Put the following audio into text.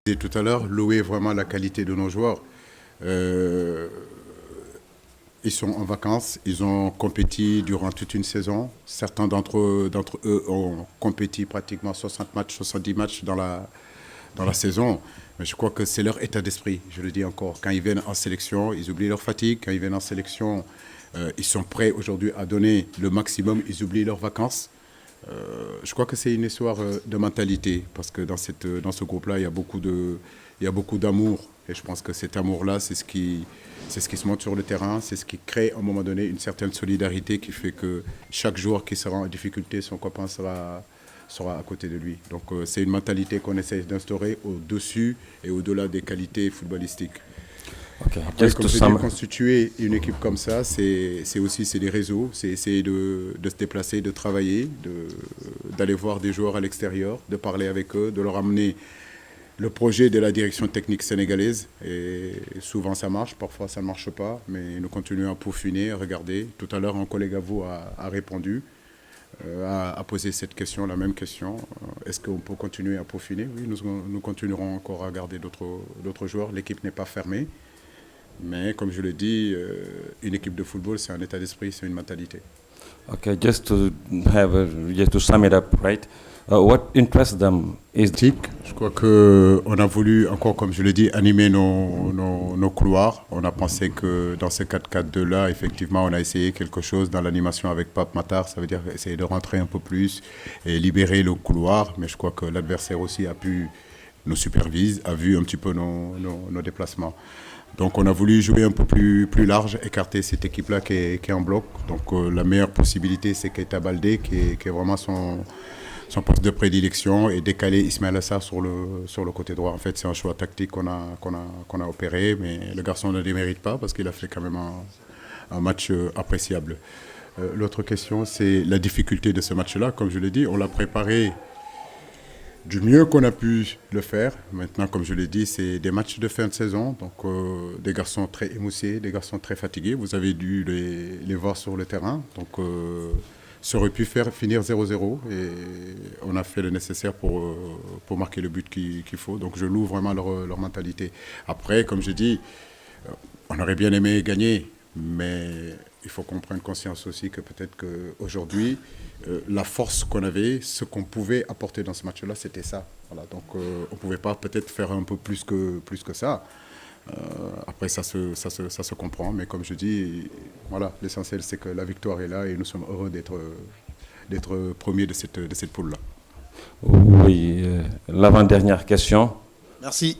Et tout à l'heure, louer vraiment la qualité de nos joueurs. Euh, Ils sont en vacances, ils ont compéti durant toute une saison. Certains d'entre eux ont compéti pratiquement 60 matchs, 70 matchs dans la saison. Mais je crois que c'est leur état d'esprit, je le dis encore. Quand ils viennent en sélection, ils oublient leur fatigue. Quand ils viennent en sélection, ils sont prêts aujourd'hui à donner le maximum. Ils oublient leurs vacances. Je crois que c'est une histoire de mentalité, parce que dans ce groupe-là, il y a beaucoup d'amour. Et je pense que cet amour-là, c'est ce qui se montre sur le terrain, c'est ce qui crée à un moment donné une certaine solidarité qui fait que chaque joueur qui sera en difficulté, son copain sera à côté de lui. Donc c'est une mentalité qu'on essaie d'instaurer au-dessus et au-delà des qualités footballistiques. Okay. Après, comme je dis, constituer une équipe comme ça, c'est des réseaux, c'est essayer de se déplacer, de travailler, d'aller voir des joueurs à l'extérieur, de parler avec eux, de leur amener le projet de la direction technique sénégalaise. Et souvent ça marche, parfois ça ne marche pas, mais nous continuons à peaufiner, à regarder. Tout à l'heure, un collègue à vous a répondu, a posé cette question, la même question. Est-ce qu'on peut continuer à peaufiner? Oui, nous continuerons encore à regarder d'autres joueurs. L'équipe n'est pas fermée. Mais comme je le dis, une équipe de football, c'est un état d'esprit, c'est une mentalité. Okay, just to sum it up, right? What interests them is... Je crois qu'on a voulu, encore comme je l'ai dit, animer nos couloirs. On a pensé que dans ces 4-4-2-là, effectivement, on a essayé quelque chose dans l'animation avec Pape Matar. Ça veut dire essayer de rentrer un peu plus et libérer le couloir. Mais je crois que l'adversaire aussi a pu nous supervise, a vu un petit peu nos déplacements. Donc on a voulu jouer un peu plus large, écarter cette équipe-là qui est en bloc. Donc la meilleure possibilité, c'est Keita Baldé, qui est vraiment son poste de prédilection, et décaler Ismaël Assar sur le côté droit. En fait, c'est un choix tactique qu'on a opéré, mais le garçon ne démérite pas parce qu'il a fait quand même un match appréciable. L'autre question, c'est la difficulté de ce match-là. Comme je l'ai dit, on l'a préparé du mieux qu'on a pu le faire. Maintenant, comme je l'ai dit, c'est des matchs de fin de saison, donc des garçons très émoussés, des garçons très fatigués. Vous avez dû les voir sur le terrain. Donc, ça aurait pu finir 0-0 et on a fait le nécessaire pour marquer le but qu'il faut. Donc, je loue vraiment leur mentalité. Après, comme je dis, on aurait bien aimé gagner, mais il faut qu'on prenne conscience aussi que peut-être qu'aujourd'hui, la force qu'on avait, ce qu'on pouvait apporter dans ce match-là, c'était ça. Voilà, donc on ne pouvait pas peut-être faire un peu plus que ça. Après, ça se comprend, mais comme je dis, voilà, l'essentiel c'est que la victoire est là et nous sommes heureux d'être premiers de cette poule-là. Oui, l'avant-dernière question. Merci.